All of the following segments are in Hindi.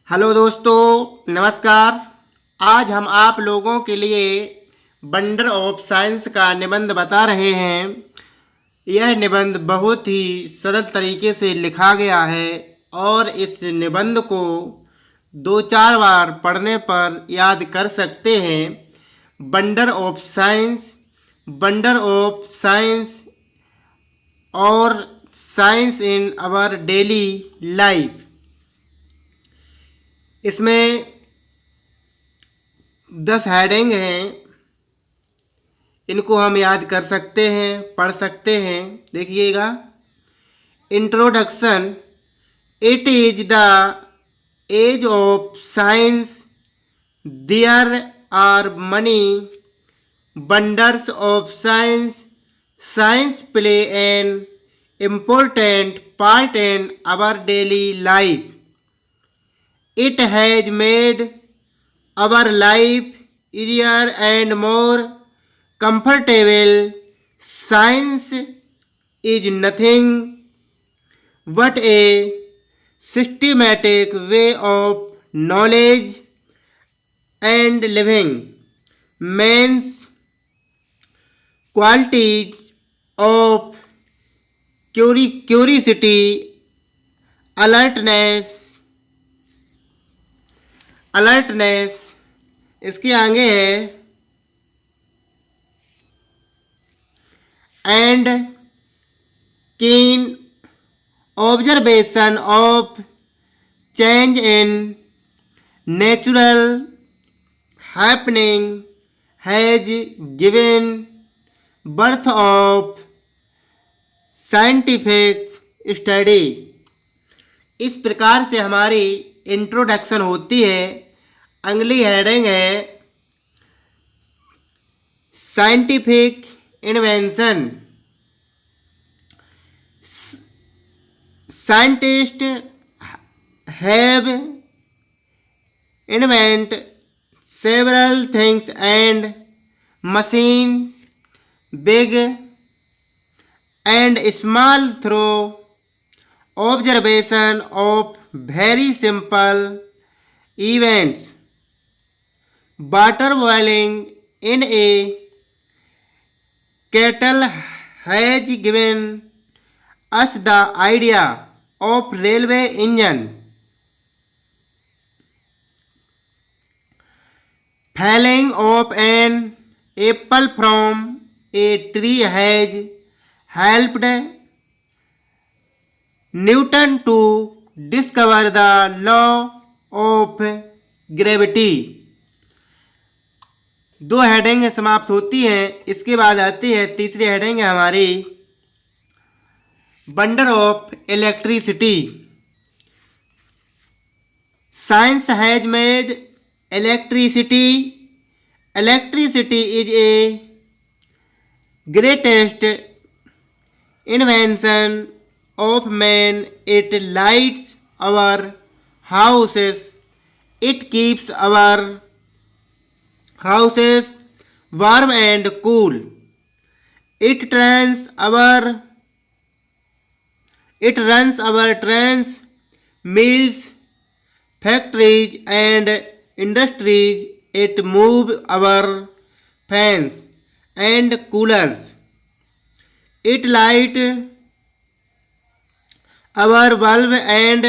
हेलो दोस्तों, नमस्कार। आज हम आप लोगों के लिए वंडर ऑफ साइंस का निबंध बता रहे हैं। यह निबंध बहुत ही सरल तरीके से लिखा गया है और इस निबंध को 2-4 बार पढ़ने पर याद कर सकते हैं। Wonder of science, wonder of science और science in our daily life. इसमें 10 हेडिंग हैं। इनको हम याद कर सकते हैं, पढ़ सकते हैं। देखिएगा। Introduction. It is the age of science. There are many wonders of science. Science play an important part in our daily life. It has made our life easier and more comfortable. Science is nothing but a systematic way of knowledge and living. Man's qualities of curiosity, alertness, इसके आगे है एंड कीन observation of change in natural happening has given birth of scientific study. इस प्रकार से हमारी इंट्रोडक्शन होती है। अगली हेडिंग है scientific invention. Scientist have invent several things and machine big and small through observation of very simple events. Water boiling in a kettle has given us the idea of railway engine. Falling of an apple from a tree has helped Newton to discover the law of gravity. 2 heading समाप्त होती हैं। इसके बाद आती है तीसरी हेडिंग है हमारी wonder of electricity. Science has made electricity. Electricity is a greatest invention of man. It lights our houses. It keeps our houses warm and cool. It runs our trains, mills, factories and industries. It moves our fans and coolers. It lights our bulb and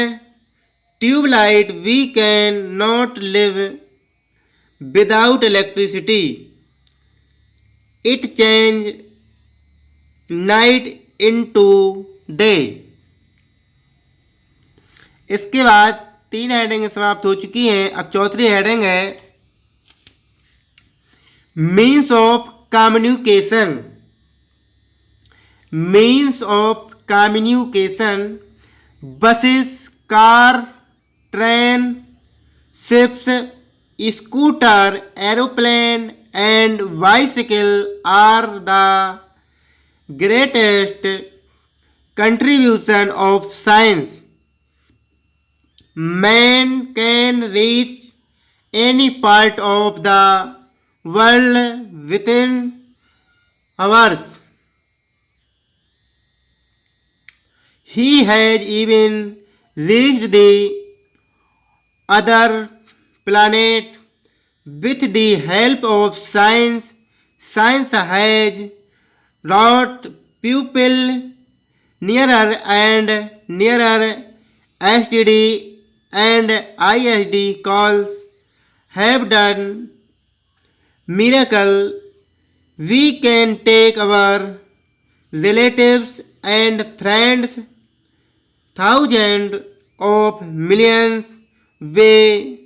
tube light. We can not live without electricity. It change night into day. इसके बाद 3 हेडिंग समाप्त हो चुकी हैं। अब चौथी हेडिंग है means of communication. Means of communication. Buses, car, train, ships, scooter, aeroplane and bicycle are the greatest contribution of science. Man can reach any part of the world within hours. He has even reached the other planet. With the help of science, science has brought people nearer and nearer. STD and ISD calls have done miracle. We can take our relatives and friends thousands of millions way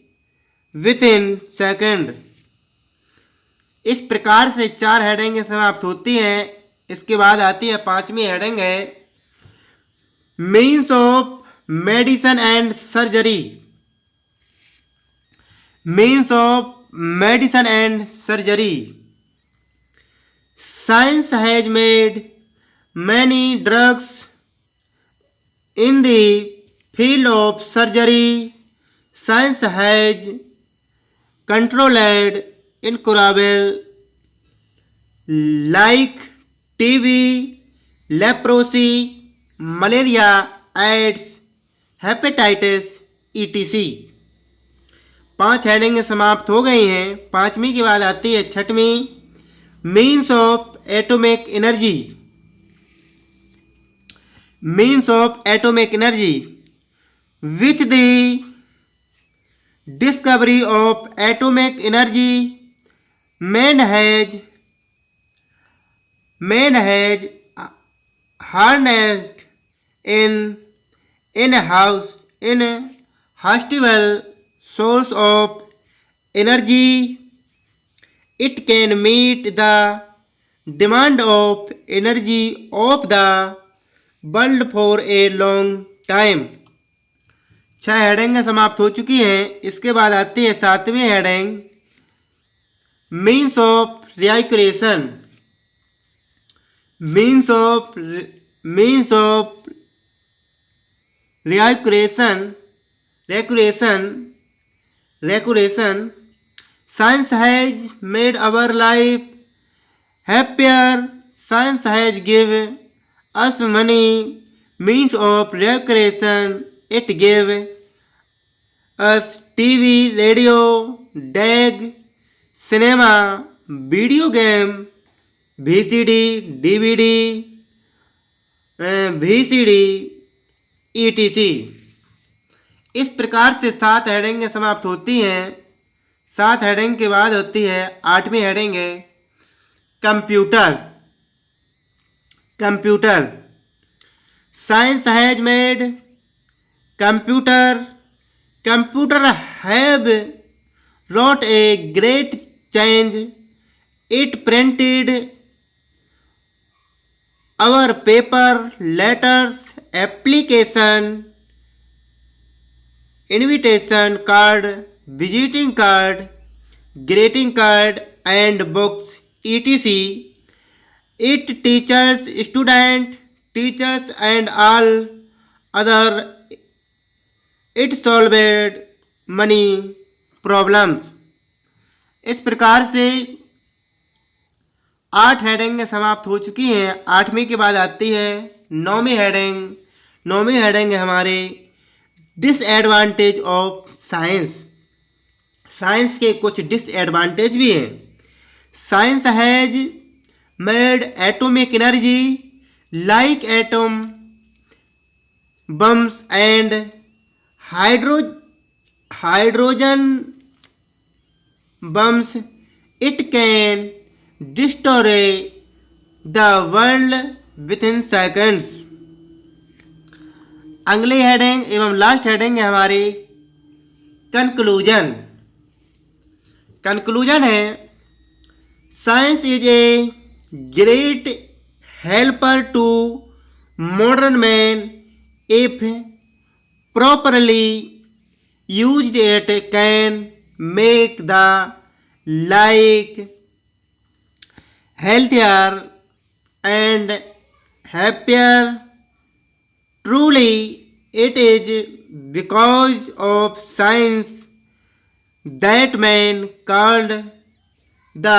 within second. इस प्रकार से 4 हेडिंग समाप्त होती हैं। इसके बाद आती है 5वीं हेडिंग है means of medicine and surgery. Means of medicine and surgery. Science has made many drugs in the field of surgery. Science has controlled incurable like TB, leprosy, malaria, AIDS, hepatitis, etc. 5 heading समाप्त हो गई हैं। 5वीं के बाद आती है 6वीं means of atomic energy. Means of atomic energy. With the discovery of atomic energy, man has harnessed in a hospitable source of energy. It can meet the demand of energy of the world for a long time. 6 heading समाप्त हो चुकी हैं। इसके बाद आती है 7वीं heading means of recreation. Means of recreation. Science has made our life happier. Science has give us money. Means of recreation it gave us TV, radio, DAG, cinema, video game, VCD, DVD, VCD, etc. इस प्रकार से 7 हेडिंग समाप्त होती हैं। 7 हेडिंग के बाद होती है 8वीं हेडिंग है computer. Computer. Science has made computer have wrought a great change. It printed our paper, letters, application, invitation card, visiting card, greeting card and books, etc. It teaches student, teachers and all other. It solved many problems. इस प्रकार से 8 हेडिंग समाप्त हो चुकी हैं। 8वीं के बाद आती है 9वीं हेडिंग। 9वीं हेडिंग है हमारे डिसएडवांटेज ऑफ साइंस। साइंस के कुछ डिसएडवांटेज भी हैं। Science has made atomic energy like atom bombs and hydrogen bombs. It can destroy the world within seconds. अगली हेडिंग एवं लास्ट हेडिंग है हमारी कंक्लूजन। कंक्लूजन है science is a great helper to modern man if properly used. It can make the life healthier and happier. Truly, it is because of science that man called the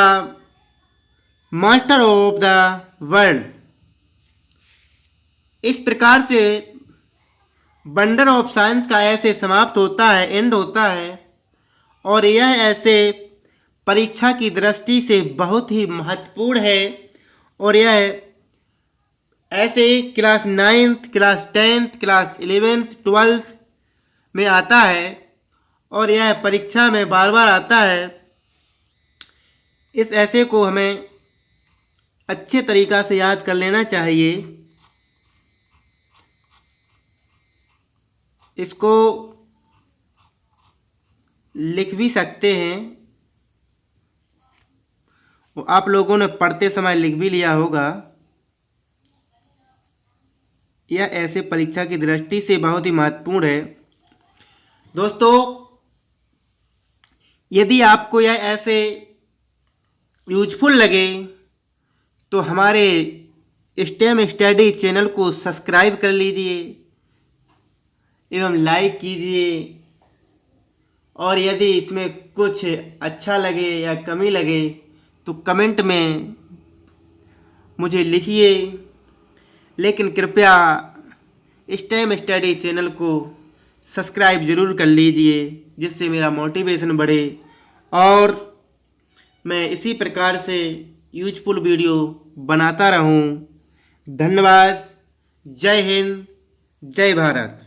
master of the world. इस प्रकार से वंडर ऑफ साइंस का ऐसे समाप्त होता है, एंड होता है। और यह ऐसे परीक्षा की दृष्टि से बहुत ही महत्वपूर्ण है। और यह ऐसे class 9th, class 10th, class 11th, 12th में आता है और यह परीक्षा में बार बार आता है। इस ऐसे को हमें अच्छे तरीक़ा से याद कर लेना चाहिए। इसको लिख भी सकते हैं, वो आप लोगों ने पढ़ते समय लिख भी लिया होगा। यह ऐसे परीक्षा की दृष्टि से बहुत ही महत्वपूर्ण है। दोस्तों, यदि आपको यह ऐसे यूजफुल लगे तो हमारे स्टेम स्टडी चैनल को सब्सक्राइब कर लीजिए एवं लाइक कीजिए। और यदि इसमें कुछ अच्छा लगे या कमी लगे तो कमेंट में मुझे लिखिए। लेकिन कृपया स्टेम स्टडी चैनल को सब्सक्राइब ज़रूर कर लीजिए, जिससे मेरा मोटिवेशन बढ़े और मैं इसी प्रकार से यूजफुल वीडियो बनाता रहूं। धन्यवाद। जय हिंद, जय भारत।